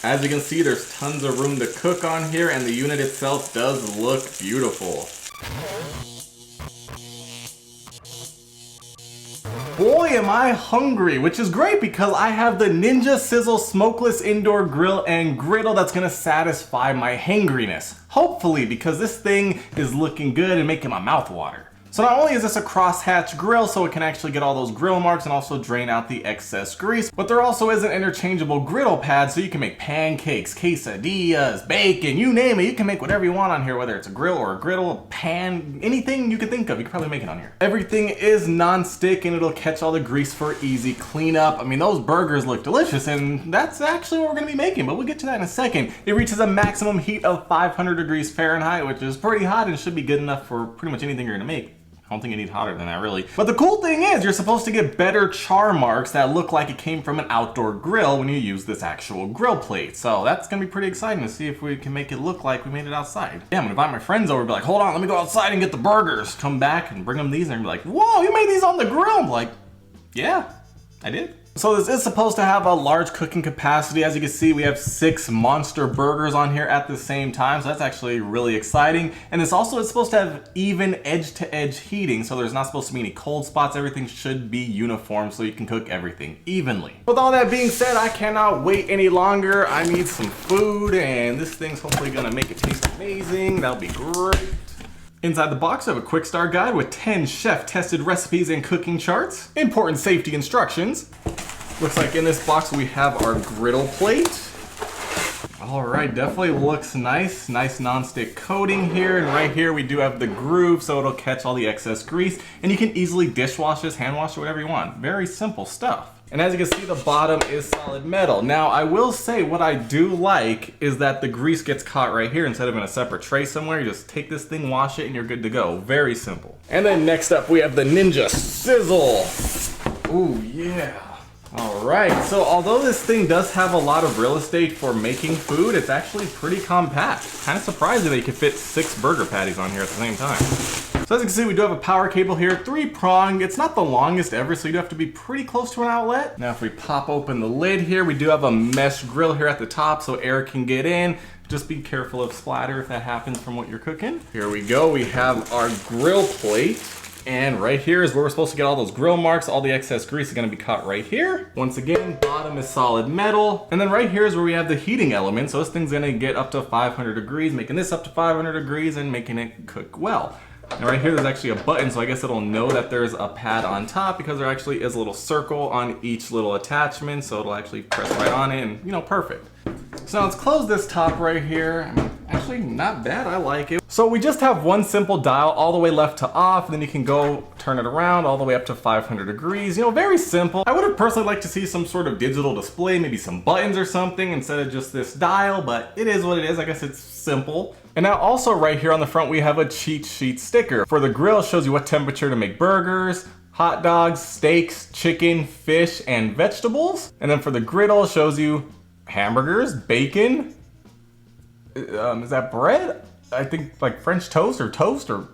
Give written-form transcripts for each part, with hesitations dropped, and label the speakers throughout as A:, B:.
A: As you can see, there's tons of room to cook on here, and the unit itself does look beautiful. Boy, am I hungry, which is great because I have the Ninja Sizzle Smokeless Indoor Grill and Griddle that's gonna satisfy my hangriness. Hopefully, because this thing is looking good and making my mouth water. So not only is this a crosshatch grill so it can actually get all those grill marks and also drain out the excess grease, but there also is an interchangeable griddle pad so you can make pancakes, quesadillas, bacon, you name it. You can make whatever you want on here, whether it's a grill or a griddle, a pan, anything you can think of, you can probably make it on here. Everything is non-stick and it'll catch all the grease for easy cleanup. I mean, those burgers look delicious and that's actually what we're gonna be making, but we'll get to that in a second. It reaches a maximum heat of 500 degrees Fahrenheit, which is pretty hot and should be good enough for pretty much anything you're gonna make. I don't think you need hotter than that, really. But the cool thing is, you're supposed to get better char marks that look like it came from an outdoor grill when you use this actual grill plate. So that's gonna be pretty exciting to see if we can make it look like we made it outside. Yeah, I'm gonna invite my friends over and be like, hold on, let me go outside and get the burgers. Come back and bring them these and be like, whoa, you made these on the grill? I'm like, yeah, I did. So this is supposed to have a large cooking capacity. As you can see, we have 6 monster burgers on here at the same time. So that's actually really exciting. And this also is supposed to have even edge-to-edge heating. So there's not supposed to be any cold spots. Everything should be uniform so you can cook everything evenly. With all that being said, I cannot wait any longer. I need some food and this thing's hopefully gonna make it taste amazing. That'll be great. Inside the box, I have a quick start guide with 10 chef-tested recipes and cooking charts, important safety instructions. Looks like in this box we have our griddle plate. All right, definitely looks nice. Nice non-stick coating here. And right here we do have the groove so it'll catch all the excess grease. And you can easily dishwash this, hand wash it, whatever you want. Very simple stuff. And as you can see, the bottom is solid metal. Now, I will say what I do like is that the grease gets caught right here instead of in a separate tray somewhere. You just take this thing, wash it, and you're good to go. Very simple. And then next up, we have the Ninja Sizzle. Ooh, yeah. All right, so although this thing does have a lot of real estate for making food, it's actually pretty compact. Kind of surprising that you can fit 6 burger patties on here at the same time. So as you can see, we do have a power cable here, 3-prong. It's not the longest ever, so you do have to be pretty close to an outlet. Now, if we pop open the lid here, we do have a mesh grill here at the top so air can get in. Just be careful of splatter if that happens from what you're cooking. Here we go, we have our grill plate. And right here is where we're supposed to get all those grill marks. All the excess grease is gonna be caught right here. Once again, bottom is solid metal. And then right here is where we have the heating element. So this thing's gonna get up to 500 degrees, making this up to 500 degrees and making it cook well. And right here, there's actually a button, so I guess it'll know that there's a pad on top because there actually is a little circle on each little attachment. So it'll actually press right on it and, you know, perfect. So now let's close this top right here. I mean, actually not bad, I like it. So we just have one simple dial all the way left to off, and then you can go turn it around all the way up to 500 degrees. You know, very simple. I would have personally liked to see some sort of digital display, maybe some buttons or something instead of just this dial, but it is what it is. I guess it's simple. And now also right here on the front, we have a cheat sheet sticker. For the grill, it shows you what temperature to make burgers, hot dogs, steaks, chicken, fish, and vegetables. And then for the griddle, it shows you hamburgers, bacon, is that bread? I think like French toast, or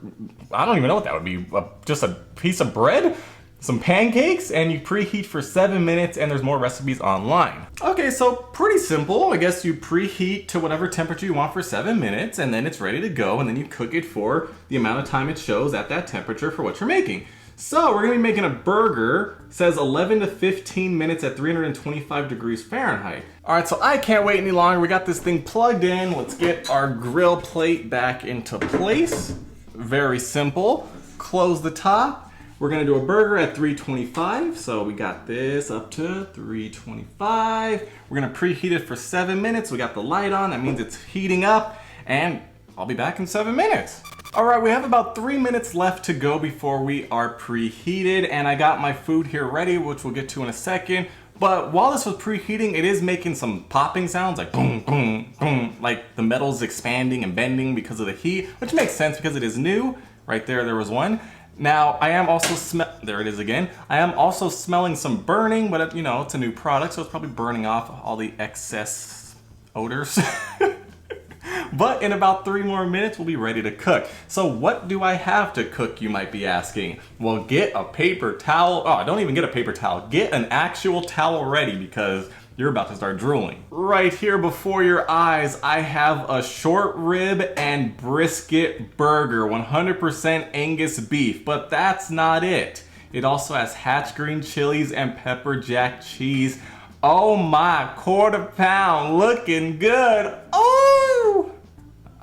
A: I don't even know what that would be. Just a piece of bread, some pancakes, and you preheat for 7 minutes, and there's more recipes online. Okay, so pretty simple. I guess you preheat to whatever temperature you want for 7 minutes, and then it's ready to go, and then you cook it for the amount of time it shows at that temperature for what you're making. So we're gonna be making a burger. It says 11 to 15 minutes at 325 degrees Fahrenheit. All right, so I can't wait any longer. We got this thing plugged in. Let's get our grill plate back into place. Very simple. Close the top. We're gonna do a burger at 325. So we got this up to 325. We're gonna preheat it for 7 minutes. We got the light on, that means it's heating up, and I'll be back in 7 minutes. All right, we have about 3 minutes left to go before we are preheated, and I got my food here ready, which we'll get to in a second. But while this was preheating, it is making some popping sounds, like boom, boom, boom, like the metal's expanding and bending because of the heat, which makes sense because it is new. Right there, there was one. Now, I am also there it is again. I am also smelling some burning, but you know, it's a new product, so it's probably burning off all the excess odors. But in about 3 more minutes, we'll be ready to cook. So what do I have to cook, you might be asking? Well, get a paper towel. Oh, don't even get a paper towel. Get an actual towel ready because you're about to start drooling. Right here before your eyes, I have a short rib and brisket burger, 100% Angus beef, but that's not it. It also has Hatch green chilies and pepper jack cheese. Oh my, quarter pound, looking good. Oh!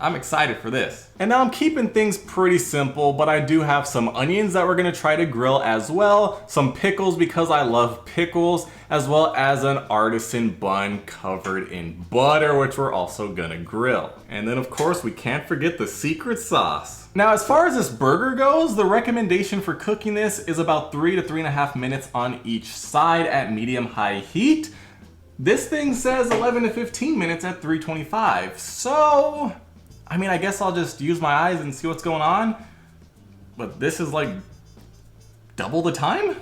A: I'm excited for this. And now I'm keeping things pretty simple, but I do have some onions that we're gonna try to grill as well, some pickles because I love pickles, as well as an artisan bun covered in butter, which we're also gonna grill. And then of course, we can't forget the secret sauce. Now, as far as this burger goes, the recommendation for cooking this is about 3 to 3.5 minutes on each side at medium-high heat. This thing says 11 to 15 minutes at 325. So, I mean, I guess I'll just use my eyes and see what's going on. But this is like double the time?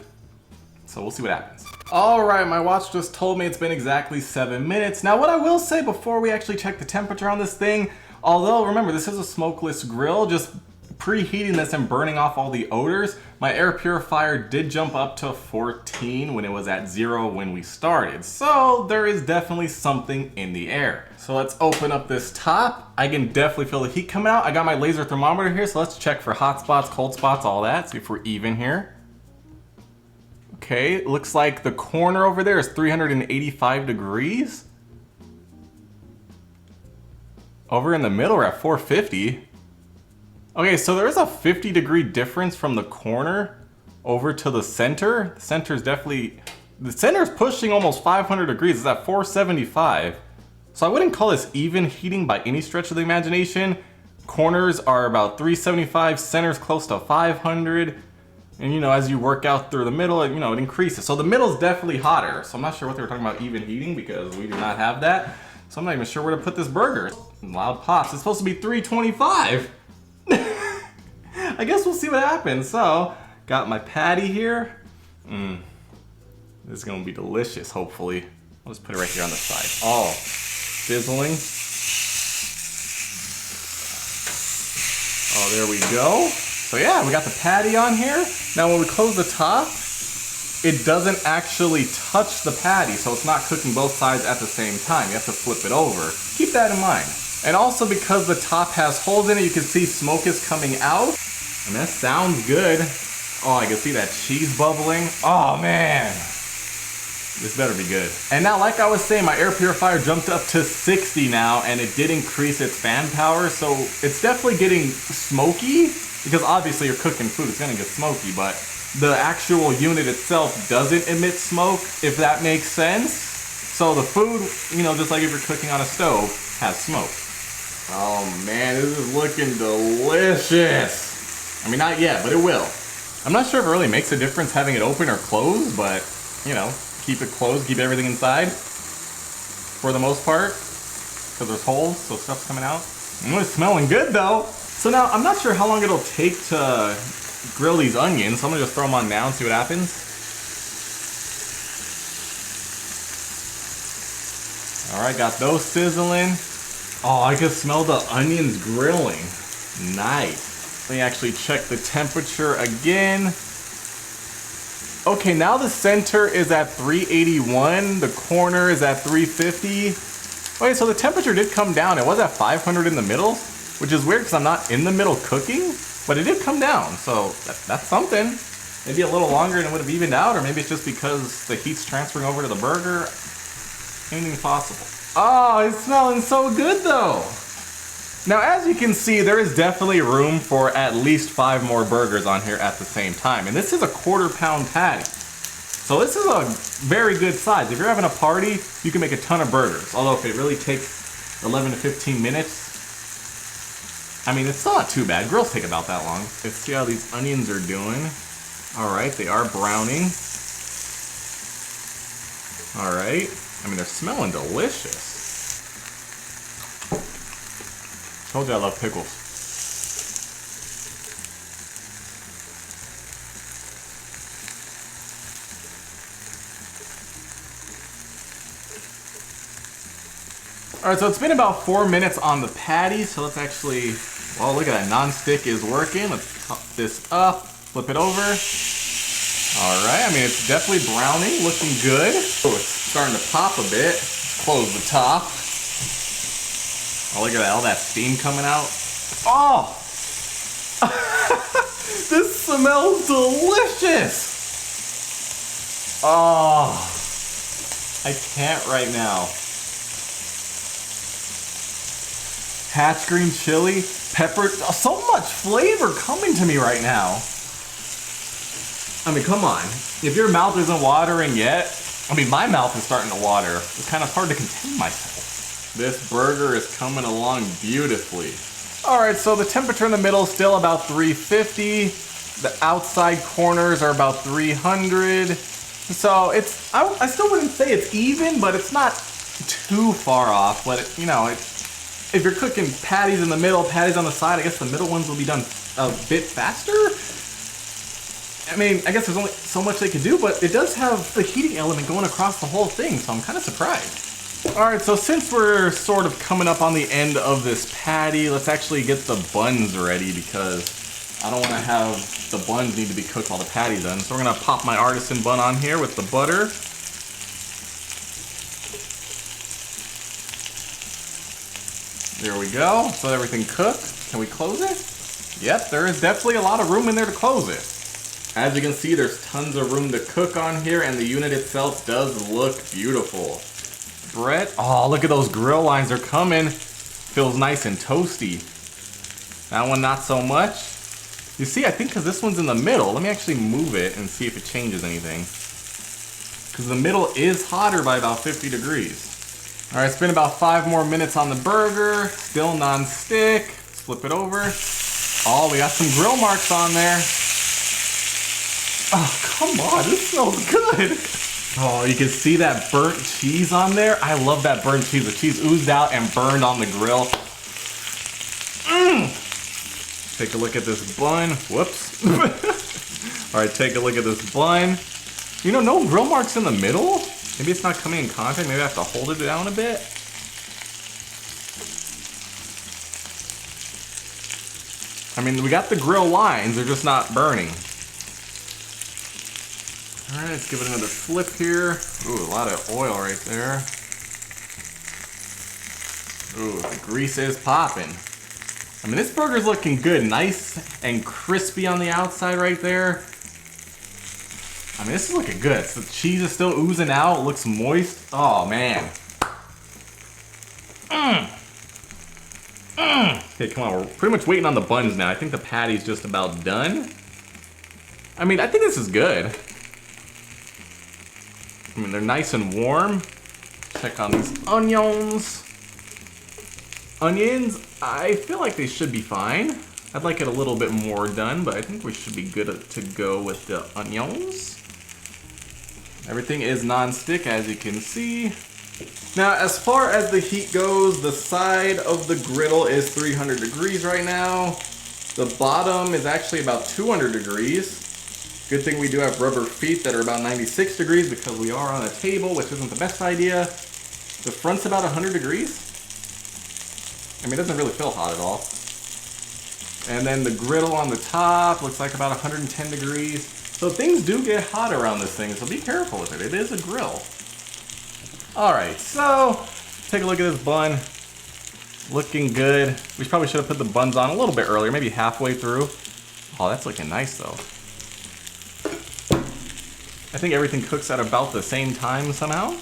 A: So we'll see what happens. All right, my watch just told me it's been exactly 7 minutes. Now, what I will say before we actually check the temperature on this thing, although remember, this is a smokeless grill, just preheating this and burning off all the odors, my air purifier did jump up to 14 when it was at 0 when we started. So there is definitely something in the air. So let's open up this top. I can definitely feel the heat coming out. I got my laser thermometer here, so let's check for hot spots, cold spots, all that, see if we're even here. Okay, looks like the corner over there is 385 degrees. Over in the middle, we're at 450. Okay, so there is a 50-degree difference from the corner over to the center. The center is pushing almost 500 degrees. It's at 475. So I wouldn't call this even heating by any stretch of the imagination. Corners are about 375, center's close to 500. And you know, as you work out through the middle, it increases. So the middle is definitely hotter. So I'm not sure what they were talking about even heating because we do not have that. So I'm not even sure where to put this burger. Loud pops. It's supposed to be 325. I guess we'll see what happens. So, got my patty here. This is gonna be delicious, hopefully. I'll just put it right here on the side. Oh, sizzling. Oh, there we go. So yeah, we got the patty on here. Now when we close the top, it doesn't actually touch the patty, so it's not cooking both sides at the same time. You have to flip it over. Keep that in mind. And also because the top has holes in it, you can see smoke is coming out. And that sounds good. Oh, I can see that cheese bubbling. Oh man, this better be good. And now, like I was saying, my air purifier jumped up to 60 now, and it did increase its fan power, so it's definitely getting smoky, because obviously you're cooking food, it's gonna get smoky, but the actual unit itself doesn't emit smoke, if that makes sense. So the food, just like if you're cooking on a stove, has smoke. Oh man, this is looking delicious. I mean, not yet, but it will. I'm not sure if it really makes a difference having it open or closed, but, keep it closed, keep everything inside for the most part, because there's holes, so stuff's coming out. It's smelling good, though. So now, I'm not sure how long it'll take to grill these onions, so I'm gonna just throw them on now and see what happens. All right, got those sizzling. Oh, I can smell the onions grilling. Nice. Let me actually check the temperature again. Okay, now the center is at 381, the corner is at 350. Okay, so the temperature did come down. It was at 500 in the middle, which is weird because I'm not in the middle cooking, but it did come down, so that's something. Maybe a little longer and it would have evened out, or maybe it's just because the heat's transferring over to the burger. Anything possible. Oh, it's smelling so good though. Now, as you can see, there is definitely room for at least 5 more burgers on here at the same time. And this is a quarter-pound patty. So this is a very good size. If you're having a party, you can make a ton of burgers. Although if it really takes 11 to 15 minutes, I mean, it's still not too bad. Grills take about that long. Let's see how these onions are doing. All right, they are browning. All right. I mean, they're smelling delicious. Told you I love pickles. All right, so it's been about 4 minutes on the patty, so let's actually, well, look at that, non-stick is working. Let's top this up, flip it over. All right, I mean, it's definitely browning, looking good. Oh, it's starting to pop a bit. Close the top. Oh, look at that, all that steam coming out. Oh! This smells delicious! Oh, I can't right now. Hatch green chili, pepper, so much flavor coming to me right now. I mean, come on. If your mouth isn't watering yet, I mean, my mouth is starting to water. It's kind of hard to contain myself. This burger is coming along beautifully. All right, so the temperature in the middle is still about 350. The outside corners are about 300. So it's, I still wouldn't say it's even, but it's not too far off. But it, you know, if you're cooking patties in the middle, patties on the side, I guess the middle ones will be done a bit faster. I mean, I guess there's only so much they can do, but it does have the heating element going across the whole thing, so I'm kind of surprised. All right, so since we're sort of coming up on the end of this patty, let's actually get the buns ready because I don't want to have the buns need to be cooked while the patty's done. So we're gonna pop my artisan bun on here with the butter. There we go, so everything cooked. Can we close it? Yep, there is definitely a lot of room in there to close it. As you can see, there's tons of room to cook on here, and the unit itself does look beautiful. Bread, oh, look at those grill lines, they're coming. Feels nice and toasty. That one, not so much. You see, I think because this one's in the middle, let me actually move it and see if it changes anything. Because the middle is hotter by about 50 degrees. All right, it's been about 5 more minutes on the burger, still non-stick. Flip it over. Oh, we got some grill marks on there. Oh, come on, this smells good. Oh, you can see that burnt cheese on there. I love that burnt cheese. The cheese oozed out and burned on the grill. Mmm. Take a look at this bun. Whoops. All right, take a look at this bun. You know, no grill marks in the middle. Maybe it's not coming in contact. Maybe I have to hold it down a bit. I mean, we got the grill lines. They're just not burning. All right, let's give it another flip here. Ooh, a lot of oil right there. Ooh, the grease is popping. I mean, this burger's looking good. Nice and crispy on the outside right there. I mean, this is looking good. So the cheese is still oozing out. It looks moist. Oh, man. Okay, come on. We're pretty much waiting on the buns now. I think the patty's just about done. I mean, I think this is good. I mean, they're nice and warm. Check on these onions. Onions, I feel like they should be fine. I'd like it a little bit more done, but I think we should be good to go with the onions. Everything is non-stick, as you can see. Now, as far as the heat goes, the side of the griddle is 300 degrees right now. The bottom is actually about 200 degrees. Good thing we do have rubber feet that are about 96 degrees because we are on a table, which isn't the best idea. The front's about 100 degrees. I mean, it doesn't really feel hot at all. And then the griddle on the top looks like about 110 degrees. So things do get hot around this thing, so be careful with it. It is a grill. All right, so take a look at this bun. Looking good. We probably should have put the buns on a little bit earlier, maybe halfway through. Oh, that's looking nice though. I think everything cooks at about the same time somehow.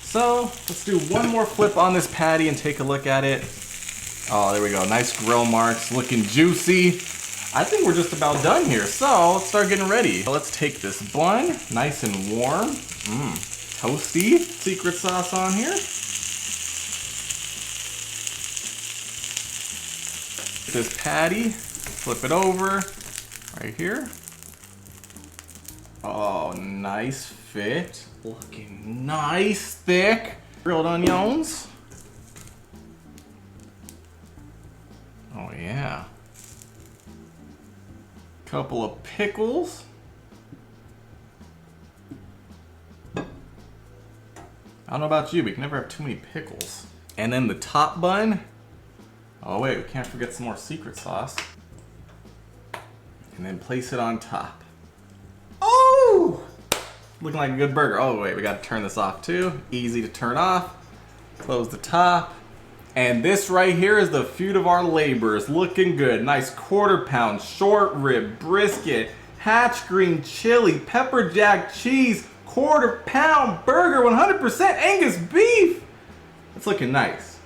A: So let's do one more flip on this patty and take a look at it. Oh, there we go. Nice grill marks, looking juicy. I think we're just about done here. So let's start getting ready. Let's take this bun, nice and warm. Toasty. Secret sauce on here. This patty, flip it over right here. Oh, nice fit. Looking nice, thick. Grilled onions. Oh yeah. Couple of pickles. I don't know about you, but you can never have too many pickles. And then the top bun. Oh wait, we can't forget some more secret sauce. And then place it on top. Oh! Looking like a good burger. Oh wait, we gotta turn this off too. Easy to turn off. Close the top. And this right here is the fruit of our labors. Looking good. Nice quarter-pound, short rib, brisket, hatch green chili, pepper jack cheese, quarter-pound burger, 100% Angus beef. It's looking nice.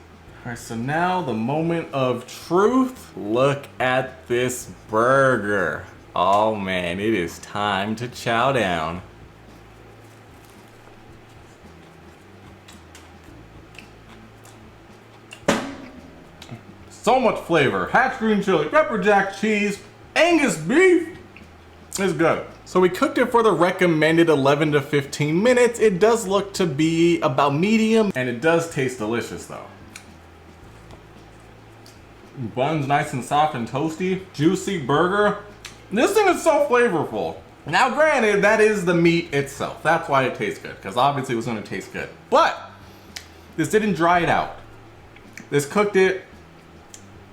A: All right, so now the moment of truth. Look at this burger. Oh man, it is time to chow down. So much flavor. Hatch green chili, pepper jack cheese, Angus beef. It's good. So we cooked it for the recommended 11 to 15 minutes. It does look to be about medium, and it does taste delicious though. Bun's nice and soft and toasty. Juicy burger. This thing is so flavorful. Now granted, that is the meat itself. That's why it tastes good, because obviously it was going to taste good. But this didn't dry it out. This cooked it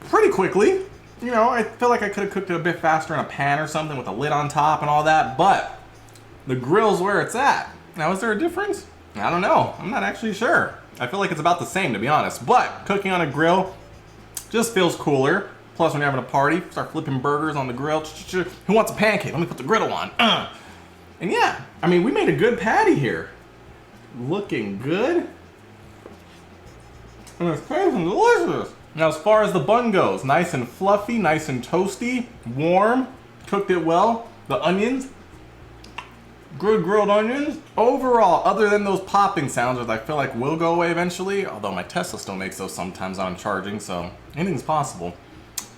A: pretty quickly. You know, I feel like I could have cooked it a bit faster in a pan or something with a lid on top and all that, but the grill's where it's at. Now, is there a difference? I don't know. I'm not actually sure. I feel like it's about the same, to be honest, but cooking on a grill just feels cooler. Plus, when you're having a party, start flipping burgers on the grill. Who wants a pancake? Let me put the griddle on. And yeah, I mean, we made a good patty here. Looking good. And it's tasting delicious. Now, as far as the bun goes, nice and fluffy, nice and toasty, warm, cooked it well. The onions, good grilled onions. Overall, other than those popping sounds, which I feel like will go away eventually, although my Tesla still makes those sometimes on charging, so anything's possible.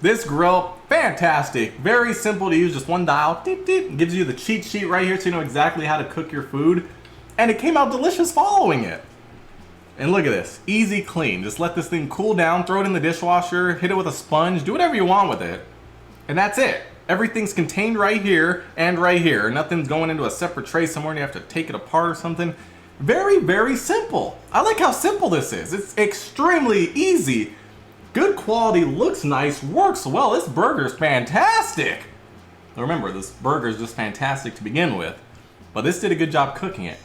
A: This grill, fantastic. Very simple to use, just one dial. Deep, deep. Gives you the cheat sheet right here so you know exactly how to cook your food. And it came out delicious following it. And look at this, easy clean. Just let this thing cool down, throw it in the dishwasher, hit it with a sponge, do whatever you want with it. And that's it. Everything's contained right here and right here. Nothing's going into a separate tray somewhere and you have to take it apart or something. Very, very simple. I like how simple this is. It's extremely easy. Good quality, looks nice, works well. This burger's fantastic. Remember, this burger's just fantastic to begin with, but this did a good job cooking it.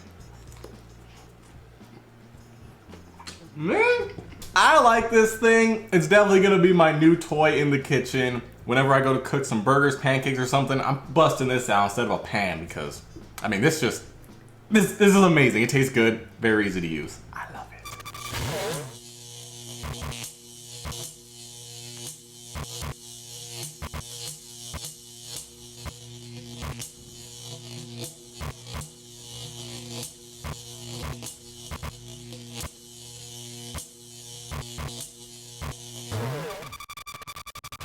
A: Man, I like this thing. It's definitely gonna be my new toy in the kitchen. Whenever I go to cook some burgers, pancakes, or something, I'm busting this out instead of a pan because, I mean, this is amazing. It tastes good, very easy to use. I love it.